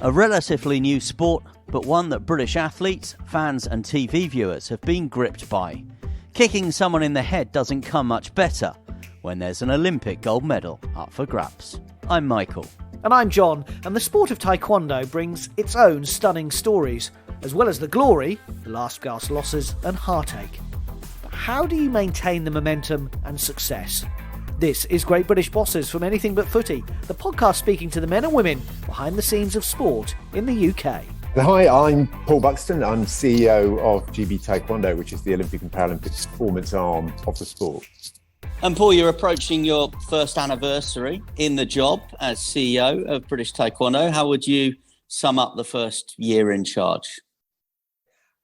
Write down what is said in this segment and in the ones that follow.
A relatively new sport, but one that British athletes, fans and TV viewers have been gripped by. Kicking someone in the head doesn't come much better when there's an Olympic gold medal up for grabs. I'm Michael. And I'm John, and the sport of Taekwondo brings its own stunning stories, as well as the glory, the last gasp losses and heartache. But how do you maintain the momentum and success? This is Great British Bosses from Anything But Footy, the podcast speaking to the men and women behind the scenes of sport in the UK. Hi, I'm Paul Buxton. I'm CEO of GB Taekwondo, which is the Olympic and Paralympics performance arm of the sport. And Paul, you're approaching your first anniversary in the job as CEO of British Taekwondo. How would you sum up the first year in charge?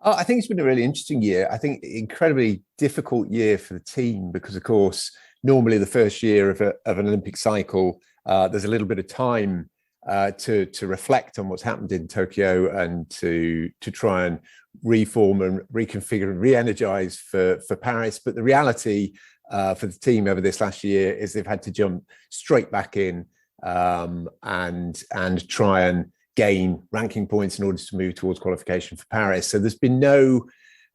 I think it's been a really interesting year. I think incredibly difficult year for the team because, of course, normally the first year of an Olympic cycle, there's a little bit of time to reflect on what's happened in Tokyo and to try and reform and reconfigure and re-energize for Paris. But the reality for the team over this last year is they've had to jump straight back in and try and gain ranking points in order to move towards qualification for Paris. So there's been no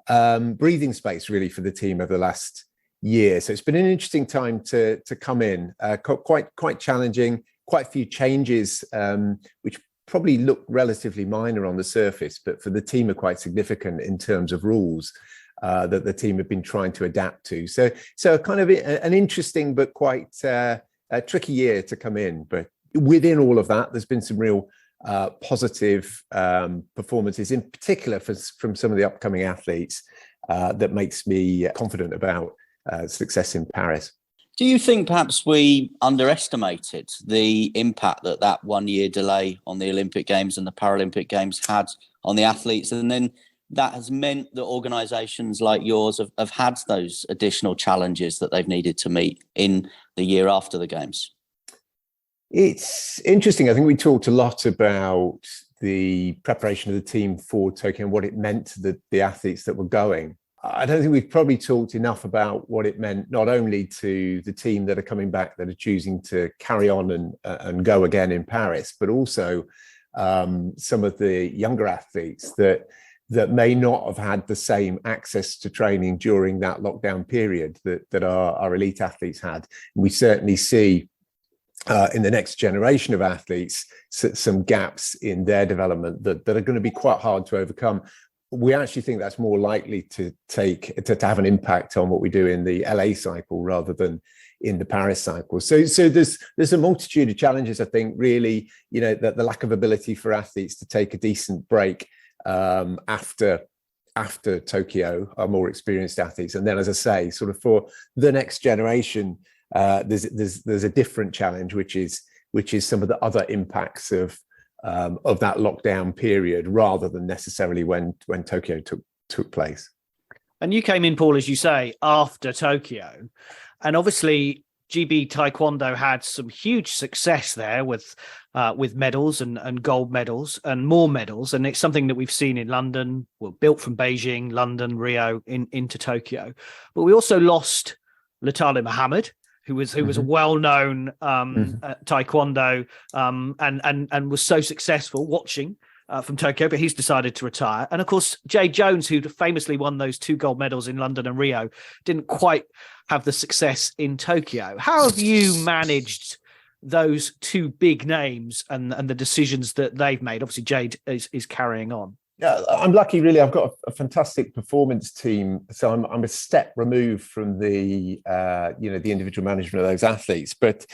breathing space really for the team over the last year. So it's been an interesting time to come in, quite challenging, quite a few changes, which probably look relatively minor on the surface, but for the team are quite significant in terms of rules that the team have been trying to adapt to. So kind of an interesting but quite a tricky year to come in. But within all of that, there's been some real positive performances, in particular from some of the upcoming athletes, that makes me confident about success in Paris. Do you think perhaps we underestimated the impact that 1 year delay on the Olympic Games and the Paralympic Games had on the athletes? And then that has meant that organisations like yours have had those additional challenges that they've needed to meet in the year after the Games. It's interesting. I think we talked a lot about the preparation of the team for Tokyo and what it meant to the athletes that were going. I don't think we've probably talked enough about what it meant, not only to the team that are coming back, that are choosing to carry on and go again in Paris, but also some of the younger athletes that may not have had the same access to training during that lockdown period that our elite athletes had. And we certainly see in the next generation of athletes some gaps in their development that are going to be quite hard to overcome. We actually think that's more likely to have an impact on what we do in the LA cycle rather than in the Paris cycle. So there's a multitude of challenges. I think really, the lack of ability for athletes to take a decent break after Tokyo, our more experienced athletes, and then, as I say, sort of for the next generation, there's a different challenge, which is some of the other impacts of that lockdown period rather than necessarily when Tokyo took place. And you came in, Paul, as you say, after Tokyo. And obviously, GB Taekwondo had some huge success there with medals and gold medals and more medals. And it's something that we've seen in London, built from Beijing, London, Rio, into Tokyo. But we also lost Latali Mohammed, who was a well-known Taekwondo and was so successful watching from Tokyo, but he's decided to retire. And of course, Jade Jones, who famously won those 2 gold medals in London and Rio, didn't quite have the success in Tokyo. How have you managed those 2 big names and the decisions that they've made? Obviously, Jade is carrying on. Yeah, I'm lucky, really. I've got a fantastic performance team, so I'm a step removed from the individual management of those athletes. But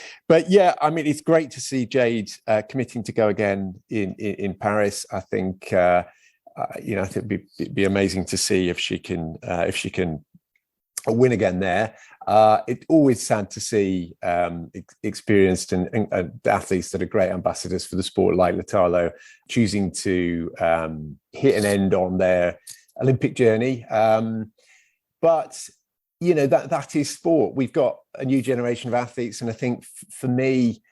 yeah, I mean, it's great to see Jade committing to go again in Paris. I think I think it'd be amazing to see if she can win again there. It's always sad to see experienced and athletes that are great ambassadors for the sport, like Latalo, choosing to hit an end on their Olympic journey. But that is sport. We've got a new generation of athletes, and I think for me,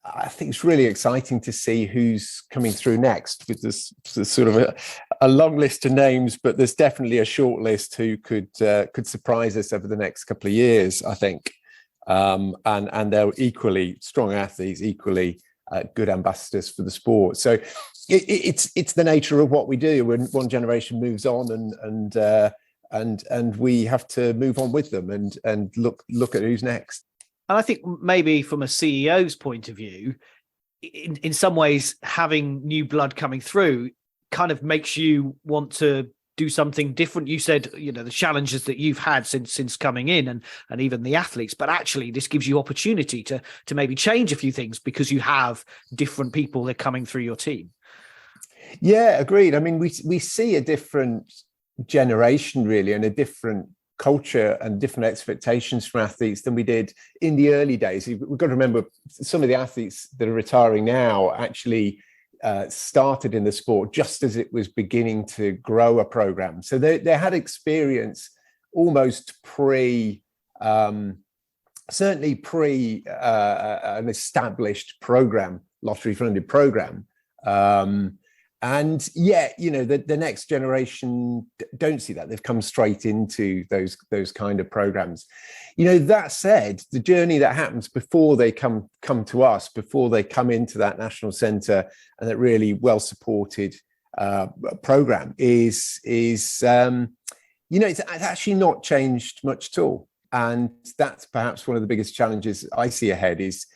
I think it's really exciting to see who's coming through next, with this sort of a long list of names, but there's definitely a short list who could surprise us over the next couple of years, I think. And they're equally strong athletes, equally good ambassadors for the sport. So it's the nature of what we do. When one generation moves on, and we have to move on with them, and look at who's next. And I think maybe from a CEO's point of view, in some ways, having new blood coming through kind of makes you want to do something different. You said, the challenges that you've had since coming in, and even the athletes, but actually this gives you opportunity to maybe change a few things because you have different people that are coming through your team. Yeah, agreed. I mean, we see a different generation really, and a different culture and different expectations from athletes than we did in the early days. We've got to remember some of the athletes that are retiring now actually started in the sport just as it was beginning to grow a program. So they had experience almost certainly pre an established program, lottery funded program. And yet, the next generation don't see that. They've come straight into those kind of programs. That said, the journey that happens before they come to us, before they come into that national centre and that really well supported program is it's actually not changed much at all. And that's perhaps one of the biggest challenges I see ahead is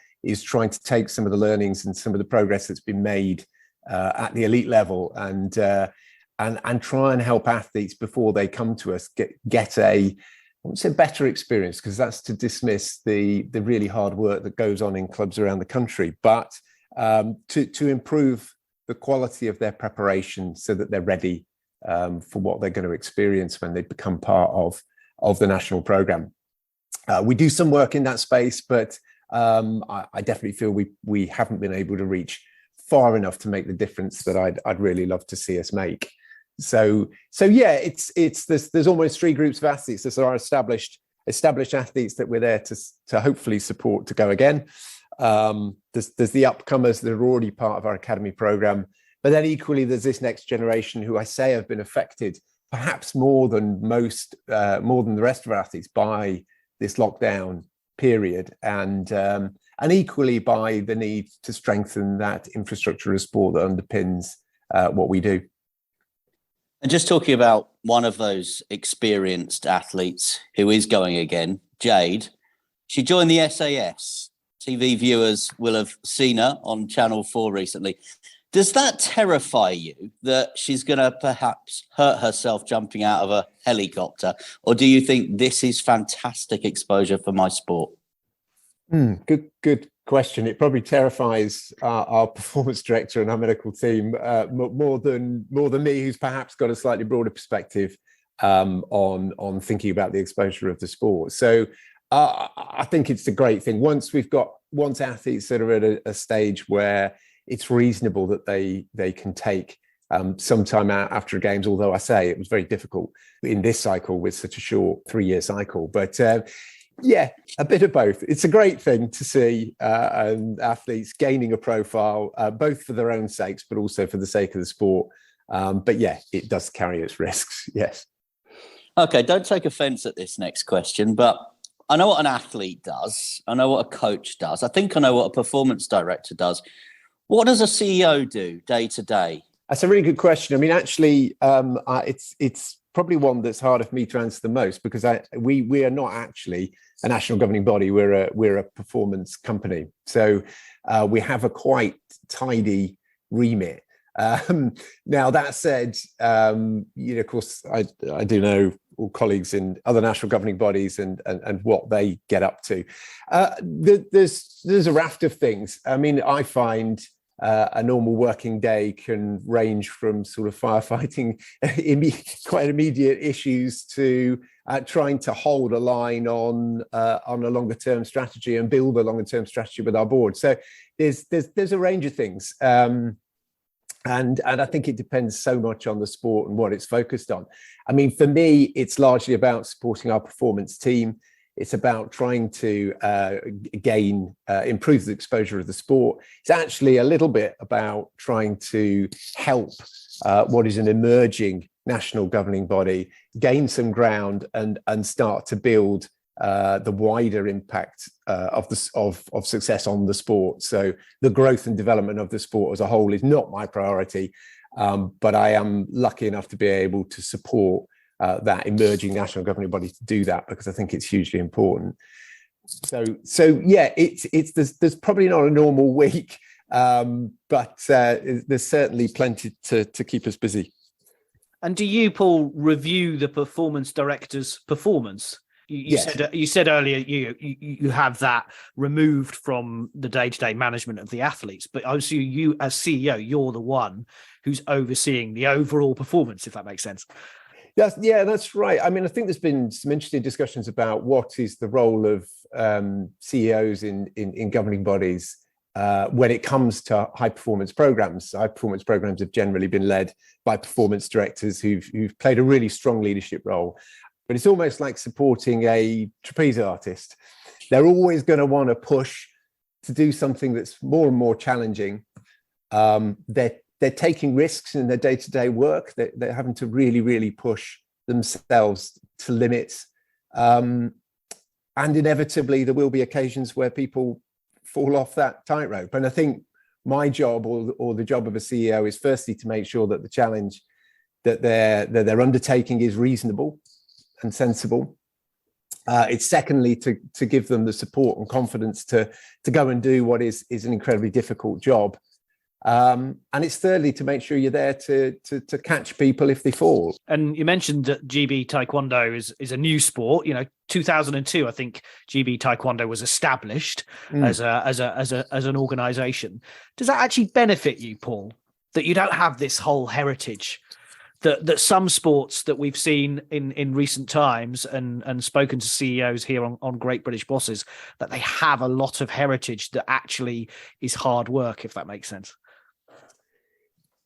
trying to take some of the learnings and some of the progress that's been made at the elite level and try and help athletes before they come to us get a, I won't say better experience, because that's to dismiss the really hard work that goes on in clubs around the country, but to improve the quality of their preparation so that they're ready for what they're going to experience when they become part of the national programme. We do some work in that space, but I definitely feel we haven't been able to reach far enough to make the difference that I'd really love to see us make. So yeah, there's almost three groups of athletes. There's our established athletes that we're there to hopefully support to go again. There's the upcomers that are already part of our academy program, but then equally there's this next generation who I say have been affected perhaps more than the rest of our athletes by this lockdown period, and equally by the need to strengthen that infrastructure of sport that underpins what we do. And just talking about one of those experienced athletes who is going again, Jade, she joined the SAS. TV viewers will have seen her on Channel 4 recently. Does that terrify you that she's going to perhaps hurt herself jumping out of a helicopter? Or do you think this is fantastic exposure for my sport? Good question. It probably terrifies our performance director and our medical team more than me, who's perhaps got a slightly broader perspective on thinking about the exposure of the sport. So I think it's a great thing. Once athletes that are at a stage where it's reasonable that they can take some time out after games, although I say it was very difficult in this cycle with such a short 3-year cycle. But yeah, a bit of both. It's a great thing to see athletes gaining a profile, both for their own sakes, but also for the sake of the sport. But yeah, it does carry its risks, yes. Okay, don't take offence at this next question, but I know what an athlete does. I know what a coach does. I think I know what a performance director does. What does a CEO do day to day? That's a really good question. I mean, actually, it's probably one that's harder for me to answer the most, because we are not actually a national governing body. We're a performance company, so we have a quite tidy remit. Now that said, of course, I do know all colleagues in other national governing bodies and what they get up to. There's a raft of things. I mean, I find a normal working day can range from sort of firefighting quite immediate issues to trying to hold a line on a longer term strategy and build a longer term strategy with our board. So there's a range of things. And I think it depends so much on the sport and what it's focused on. I mean, for me, it's largely about supporting our performance team. It's about trying to improve the exposure of the sport. It's actually a little bit about trying to help what is an emerging national governing body gain some ground and start to build the wider impact of success on the sport. So the growth and development of the sport as a whole is not my priority, but I am lucky enough to be able to support that emerging national governing body to do that, because I think it's hugely important. So yeah, there's probably not a normal week, but there's certainly plenty to keep us busy. And do you, Paul, review the performance director's performance? Yes. You said earlier you have that removed from the day-to-day management of the athletes, but obviously you as CEO, you're the one who's overseeing the overall performance, if that makes sense. That's right. I mean, I think there's been some interesting discussions about what is the role of CEOs in governing bodies when it comes to high performance programs. High performance programs have generally been led by performance directors who've played a really strong leadership role. But it's almost like supporting a trapeze artist. They're always going to want to push to do something that's more and more challenging. They're taking risks in their day-to-day work. They're having to really, really push themselves to limits. And inevitably, there will be occasions where people fall off that tightrope. And I think my job or the job of a CEO is firstly to make sure that the challenge that they're undertaking is reasonable and sensible. It's secondly to give them the support and confidence to go and do what is an incredibly difficult job. And it's thirdly to make sure you're there to catch people if they fall. And you mentioned that GB Taekwondo is a new sport. 2002, I think GB Taekwondo was established as an organisation. Does that actually benefit you, Paul, that you don't have this whole heritage? That some sports that we've seen in recent times and spoken to CEOs here on Great British Bosses, that they have a lot of heritage that actually is hard work, if that makes sense.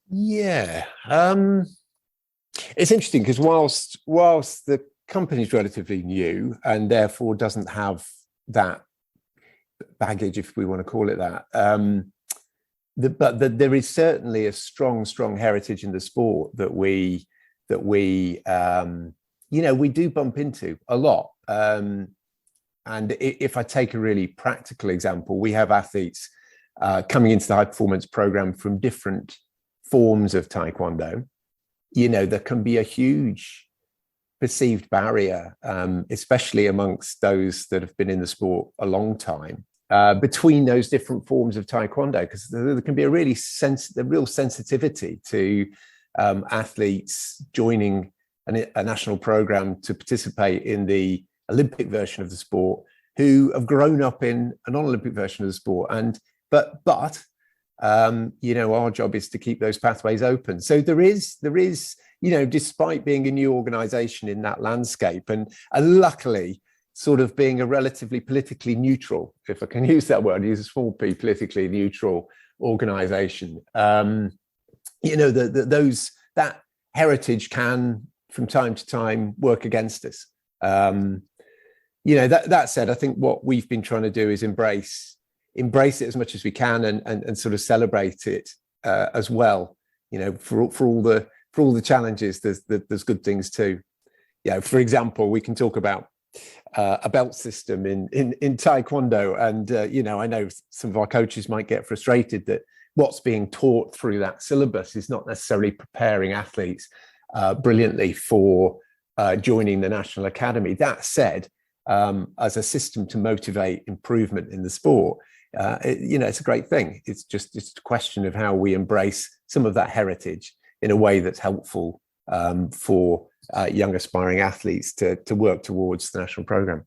Yeah. It's interesting because whilst the company is relatively new and therefore doesn't have that baggage, if we want to call it that, but there is certainly a strong heritage in the sport that we do bump into a lot. And if I take a really practical example, we have athletes coming into the high performance program from different forms of Taekwondo. There can be a huge perceived barrier, especially amongst those that have been in the sport a long time, between those different forms of Taekwondo, because there can be a real sensitivity to athletes joining a national program to participate in the Olympic version of the sport who have grown up in a non-Olympic version of the sport. But our job is to keep those pathways open. So there is, despite being a new organization in that landscape, and luckily sort of being a relatively politically neutral, if I can use that word, use a small p, politically neutral organization, that heritage can from time to time work against us. That said, I think what we've been trying to do is embrace it as much as we can and sort of celebrate it as well. For all the challenges, there's good things too. For example, we can talk about a belt system in Taekwondo, and I know some of our coaches might get frustrated that what's being taught through that syllabus is not necessarily preparing athletes brilliantly for joining the National Academy. That said, as a system to motivate improvement in the sport, it's a great thing. It's just a question of how we embrace some of that heritage in a way that's helpful for young aspiring athletes to work towards the national program.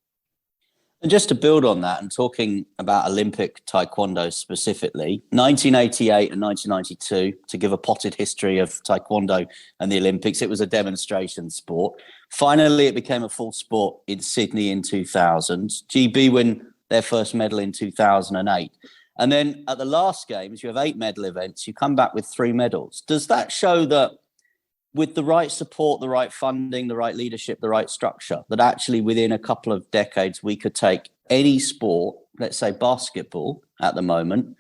And just to build on that and talking about Olympic Taekwondo specifically, 1988 and 1992, to give a potted history of Taekwondo and the Olympics, it was a demonstration sport. Finally, it became a full sport in Sydney in 2000. GB win their first medal in 2008. And then at the last games, you have 8 medal events. You come back with 3 medals. Does that show that with the right support, the right funding, the right leadership, the right structure, that actually within a couple of decades, we could take any sport, let's say basketball at the moment,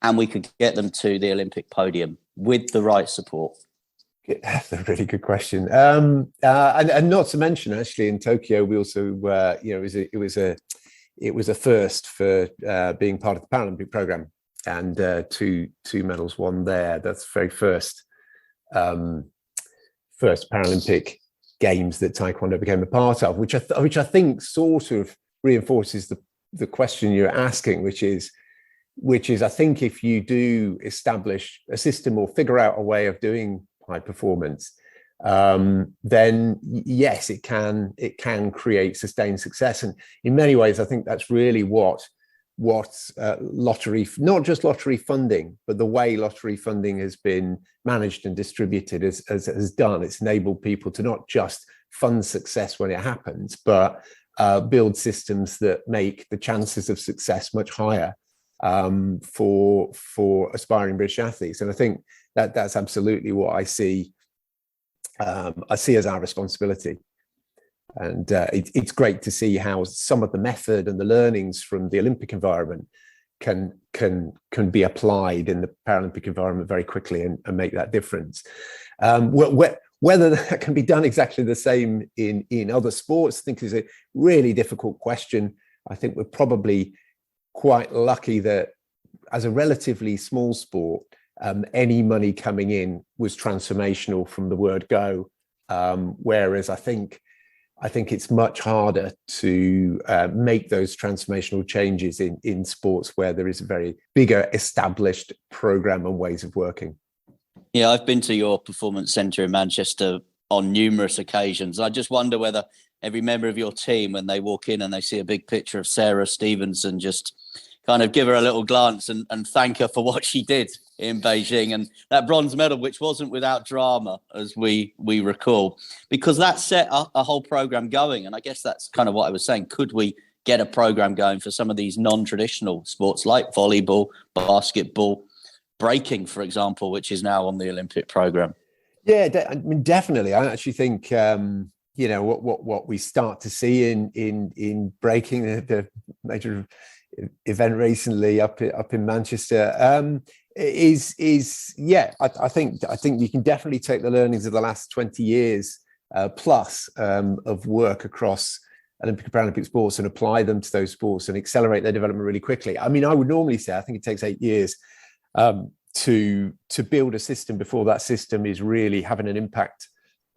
and we could get them to the Olympic podium with the right support? That's a really good question. And not to mention, actually, in Tokyo, we also, it was a first for being part of the Paralympic program, and two medals won there. That's the very first Paralympic Games that Taekwondo became a part of, which I think sort of reinforces the question you're asking, which is I think if you do establish a system or figure out a way of doing high performance, then yes, it can create sustained success. And in many ways, I think that's really what lottery, not just lottery funding, but the way lottery funding has been managed and distributed has done. It's enabled people to not just fund success when it happens, but build systems that make the chances of success much higher for aspiring British athletes. And I think that's absolutely what I see as our responsibility. And it's great to see how some of the method and the learnings from the Olympic environment can be applied in the Paralympic environment very quickly and make that difference. Whether that can be done exactly the same in other sports, I think is a really difficult question. I think we're probably quite lucky that as a relatively small sport, any money coming in was transformational from the word go. Whereas I think it's much harder to make those transformational changes in sports where there is a very bigger established program and ways of working. Yeah, I've been to your performance centre in Manchester on numerous occasions. I just wonder whether every member of your team, when they walk in and they see a big picture of Sarah Stevenson, just kind of give her a little glance and thank her for what she did in Beijing, and that bronze medal, which wasn't without drama, as we recall, because that set a whole program going. And I guess that's kind of what I was saying. Could we get a program going for some of these non-traditional sports like volleyball, basketball, breaking, for example, which is now on the Olympic program? Yeah, I mean, definitely. I actually think what we start to see in breaking, the major event recently up in Manchester, I think you can definitely take the learnings of the last 20 years plus of work across Olympic and Paralympic sports and apply them to those sports and accelerate their development really quickly. I mean, I would normally say I think it takes 8 years to build a system before that system is really having an impact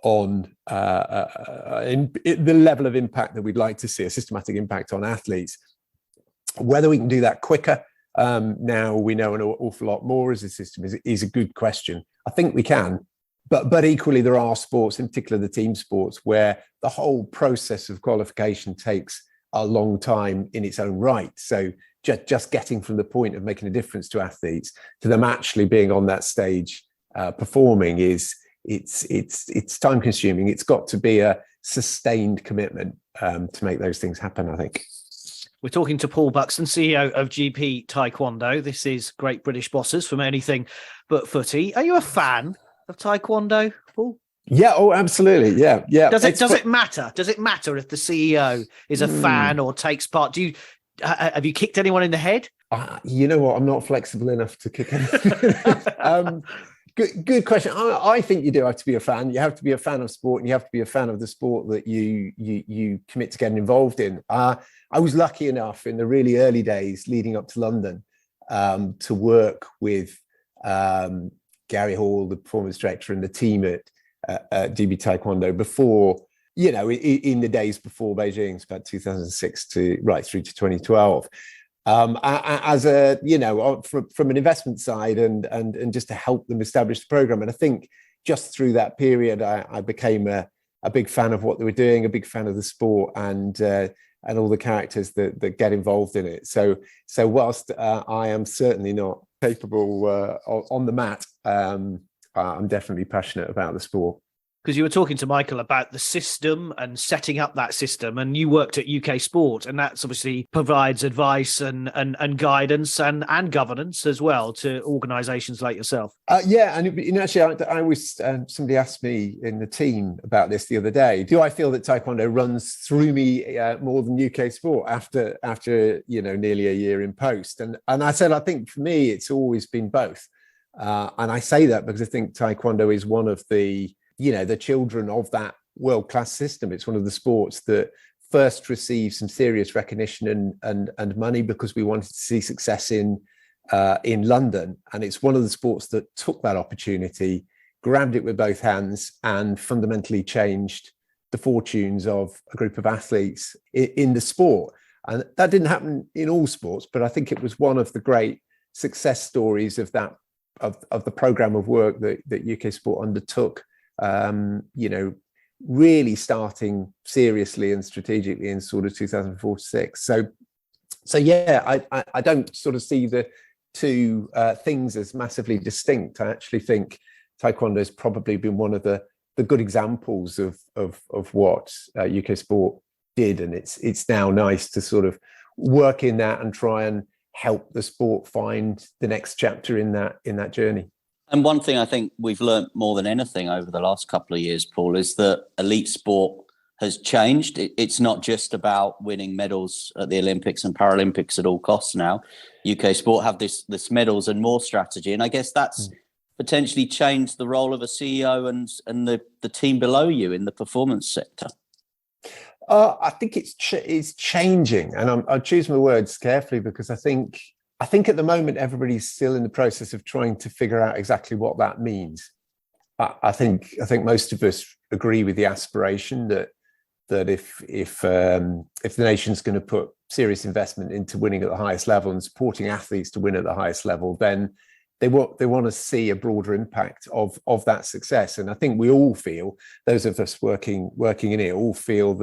on the level of impact that we'd like to see, a systematic impact on athletes. Whether we can do that quicker, now we know an awful lot more as a system, is a good question. I think we can, but equally there are sports, in particular the team sports, where the whole process of qualification takes a long time in its own right. So just getting from the point of making a difference to athletes to them actually being on that stage performing it's time consuming. It's got to be a sustained commitment to make those things happen, I think. We're talking to Paul Buxton, CEO of GB Taekwondo. This is Great British Bosses from Anything But Footy. Are you a fan of Taekwondo, Paul? Yeah, oh, absolutely. Yeah. Does it matter? Does it matter if the CEO is a fan or takes part? Have you kicked anyone in the head? You know what? I'm not flexible enough to kick anyone. Good question. I think you do have to be a fan. You have to be a fan of sport, and you have to be a fan of the sport that you commit to getting involved in. I was lucky enough in the really early days leading up to London to work with Gary Hall, the performance director, and the team at GB Taekwondo before, in the days before Beijing, about 2006 to right through to 2012. As a, from an investment side and just to help them establish the program. And I think just through that period, I became a big fan of what they were doing, a big fan of the sport and all the characters that get involved in it. So whilst I am certainly not capable on the mat, I'm definitely passionate about the sport. Because you were talking to Michael about the system and setting up that system, and you worked at UK Sport, and that's obviously provides advice and guidance and governance as well to organisations like yourself. Yeah, and actually, I was somebody asked me in the team about this the other day. Do I feel that Taekwondo runs through me more than UK Sport after nearly a year in post? And I said I think for me it's always been both. And I say that because I think Taekwondo is one of the children of that world-class system. It's one of the sports that first received some serious recognition and money because we wanted to see success in London. And it's one of the sports that took that opportunity, grabbed it with both hands, and fundamentally changed the fortunes of a group of athletes in the sport. And that didn't happen in all sports, but I think it was one of the great success stories of that, of the program of work that UK Sport undertook, really starting seriously and strategically in sort of 2004-06. So yeah, I don't sort of see the two things as massively distinct. I actually think Taekwondo has probably been one of the good examples of what UK Sport did, and it's now nice to sort of work in that and try and help the sport find the next chapter in that journey. And one thing I think we've learnt more than anything over the last couple of years, Paul, is that elite sport has changed. It's not just about winning medals at the Olympics and Paralympics at all costs now. UK Sport have this medals and more strategy. And I guess that's potentially changed the role of a CEO and the team below you in the performance sector. I think it's changing, and I choose my words carefully because I think at the moment everybody's still in the process of trying to figure out exactly what that means. I think most of us agree with the aspiration that if the nation's going to put serious investment into winning at the highest level and supporting athletes to win at the highest level, then they want to see a broader impact of that success. And I think we all feel, those of us working in it, all feel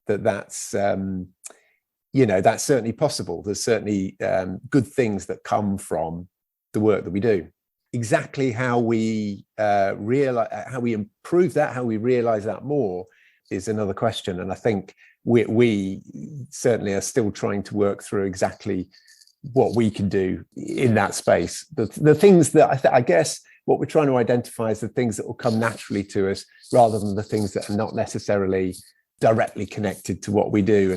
that's that's certainly possible. There's certainly good things that come from the work that we do. Exactly how we realize, how we improve that, how we realize that more is another question. And I think we certainly are still trying to work through exactly what we can do in that space. The things that I guess what we're trying to identify is the things that will come naturally to us rather than the things that are not necessarily directly connected to what we do.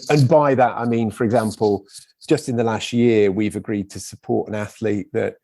And by that, I mean, for example, just in the last year, we've agreed to support an athlete that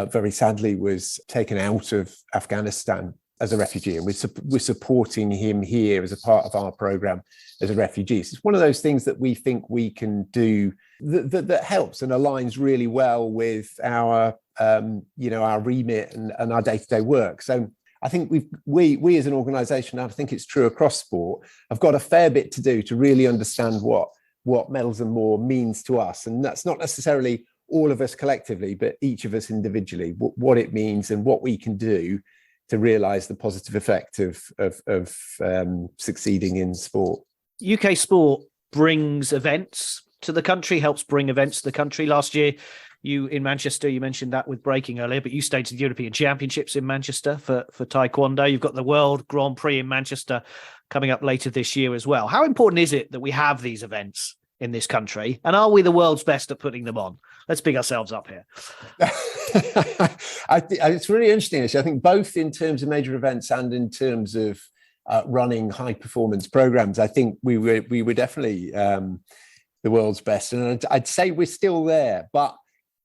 very sadly was taken out of Afghanistan as a refugee. And we're supporting him here as a part of our program as a refugee. So it's one of those things that we think we can do that helps and aligns really well with our remit and our day-to-day work. So I think we as an organisation, I think it's true across sport, have got a fair bit to do to really understand what medals and more means to us. And that's not necessarily all of us collectively, but each of us individually, what it means and what we can do to realise the positive effect of succeeding in sport. UK Sport brings events to the country, helps bring events to the country. Last year, you in Manchester, you mentioned that with breaking earlier, but you stayed to the European Championships in Manchester for Taekwondo. You've got the World Grand Prix in Manchester coming up later this year as well. How important is it that we have these events in this country? And are we the world's best at putting them on? Let's big ourselves up here. It's really interesting, actually. I think both in terms of major events and in terms of running high performance programs, I think we were definitely the world's best. And I'd say we're still there, but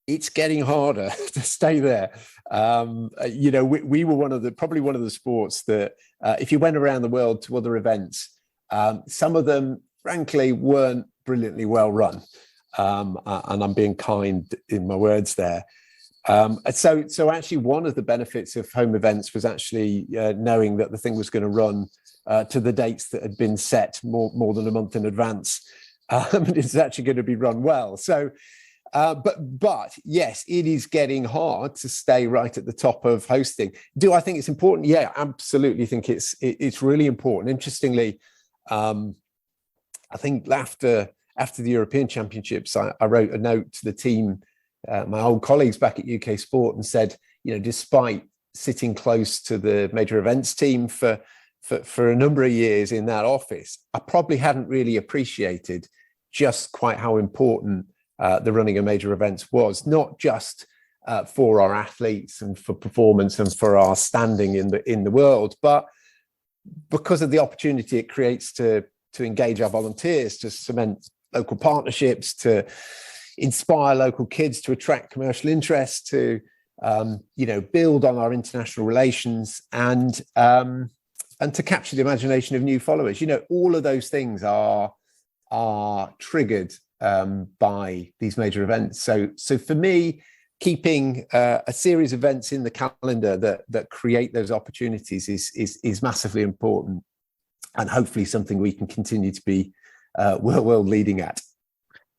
it's getting harder to stay there. We were probably one of the sports that if you went around the world to other events, some of them, frankly, weren't brilliantly well run. And I'm being kind in my words there. So actually one of the benefits of home events was actually knowing that the thing was going to run to the dates that had been set more than a month in advance. And it's actually going to be run well. So, but yes, it is getting hard to stay right at the top of hosting. Do I think it's important? Yeah, absolutely think it's really important. Interestingly, I think after the European Championships, I wrote a note to the team, my old colleagues back at UK Sport, and said, despite sitting close to the major events team for a number of years in that office, I probably hadn't really appreciated just quite how important the running of major events was, not just for our athletes and for performance and for our standing in the world, but because of the opportunity it creates to engage our volunteers, to cement local partnerships, to inspire local kids, to attract commercial interest, to build on our international relations and to capture the imagination of new followers. All of those things are triggered by these major events. So for me, keeping a series of events in the calendar that create those opportunities is massively important, and hopefully something we can continue to be world leading at.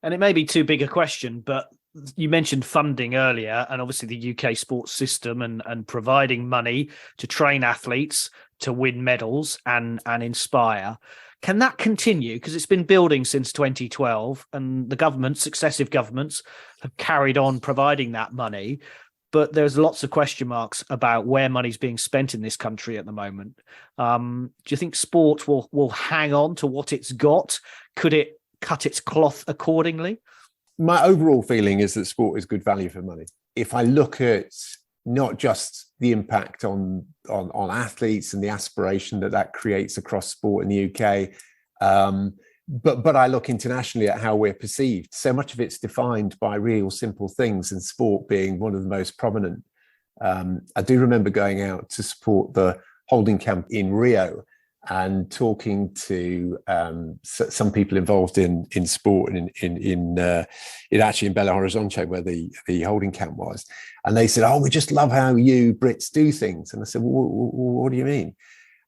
And it may be too big a question, but you mentioned funding earlier, and obviously the UK sports system and providing money to train athletes to win medals and inspire. Can that continue? Because it's been building since 2012, and the successive governments have carried on providing that money. But there's lots of question marks about where money's being spent in this country at the moment. Do you think sport will hang on to what it's got? Could it cut its cloth accordingly? My overall feeling is that sport is good value for money. If I look at not just the impact on athletes and the aspiration that creates across sport in the UK, but I look internationally at how we're perceived. So much of it's defined by real simple things, and sport being one of the most prominent. I do remember going out to support the holding camp in Rio and talking to some people involved in sport in actually in Belo Horizonte, where the holding camp was, and they said, "Oh, we just love how you Brits do things." And I said, "Well, what do you mean?"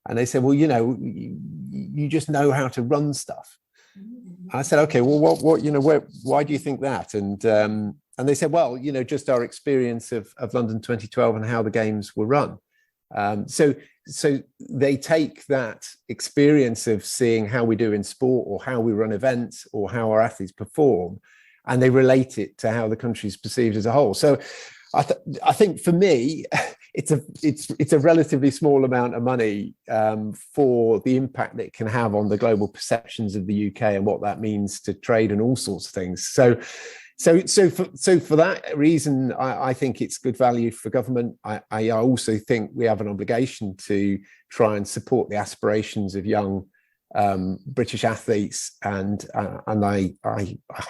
And they said, "Well, you just know how to run stuff." I said, "Okay, well, why do you think that?" And they said, "Well, just our experience of London 2012 and how the games were run." So they take that experience of seeing how we do in sport, or how we run events, or how our athletes perform, and they relate it to how the country is perceived as a whole. So I think for me, it's a relatively small amount of money for the impact that it can have on the global perceptions of the UK and what that means to trade and all sorts of things. So for that reason, I think it's good value for government. I also think we have an obligation to try and support the aspirations of young British athletes, and I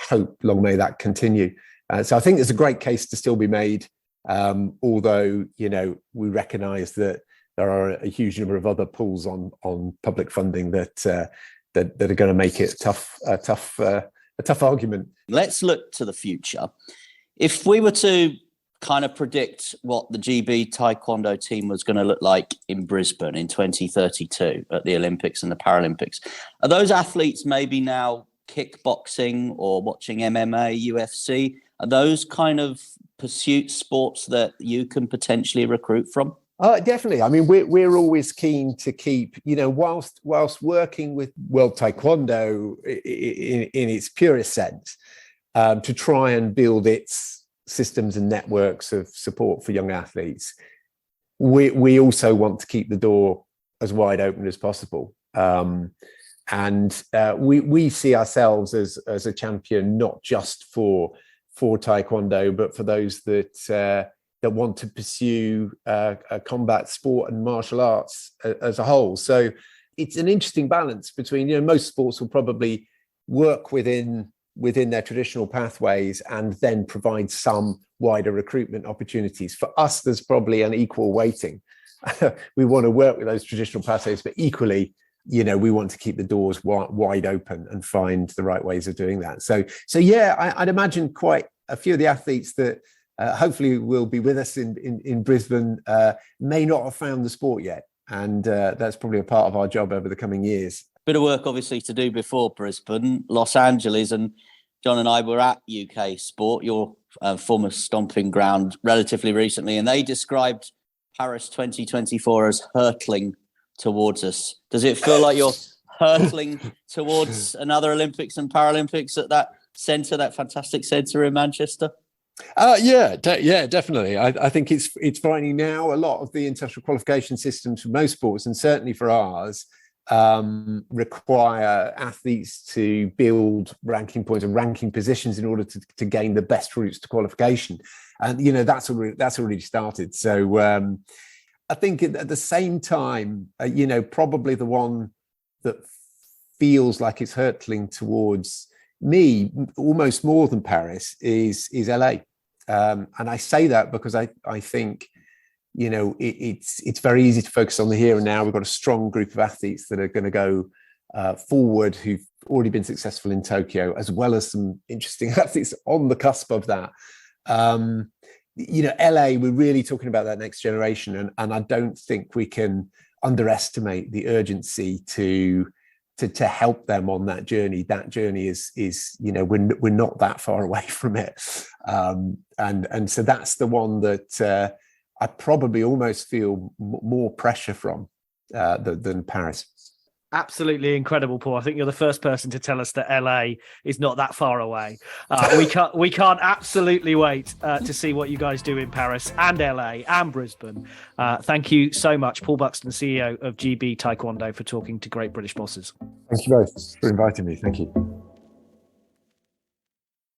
hope long may that continue. So I think there's a great case to still be made, although we recognise that there are a huge number of other pulls on public funding that are going to make it a tough argument. Let's look to the future. If we were to kind of predict what the GB Taekwondo team was going to look like in Brisbane in 2032 at the Olympics and the Paralympics, are those athletes maybe now kickboxing or watching MMA, UFC? Are those kind of pursuit sports that you can potentially recruit from? Definitely. I mean, we're always keen to keep, whilst working with World Taekwondo in its purest sense, to try and build its systems and networks of support for young athletes. We also want to keep the door as wide open as possible. And we see ourselves as a champion, not just for Taekwondo, but for those that want to pursue a combat sport and martial arts as a whole. So it's an interesting balance between, most sports will probably work within their traditional pathways and then provide some wider recruitment opportunities. For us, there's probably an equal weighting. We want to work with those traditional pathways, but equally, we want to keep the doors wide open and find the right ways of doing that. So yeah, I'd imagine quite a few of the athletes that hopefully will be with us in Brisbane may not have found the sport yet. And that's probably a part of our job over the coming years. Bit of work, obviously, to do before Brisbane, Los Angeles, and John and I were at UK Sport, your former stomping ground, relatively recently, and they described Paris 2024 as hurtling towards us. Does it feel like you're hurtling towards another Olympics and Paralympics at that centre, that fantastic centre in Manchester? Yeah, definitely. I think it's frightening now. A lot of the international qualification systems for most sports, and certainly for ours, require athletes to build ranking points and ranking positions in order to gain the best routes to qualification. And that's already started. So I think at the same time, probably the one that feels like it's hurtling towards me almost more than Paris is LA. And I say that because I think, you know, it's very easy to focus on the here and now. We've got a strong group of athletes that are going to go forward who've already been successful in Tokyo, as well as some interesting athletes on the cusp of that. You know, LA, we're really talking about that next generation, and I don't think we can underestimate the urgency to help them on that journey. That journey is you know, we're not that far away from it, and so that's the one that I probably almost feel more pressure from than Paris. Absolutely incredible, Paul. I think you're the first person to tell us that LA is not that far away. We can't absolutely wait to see what you guys do in Paris and LA and Brisbane. Thank you so much, Paul Buxton, CEO of GB Taekwondo, for talking to Great British Bosses. Thank you both for inviting me. Thank you.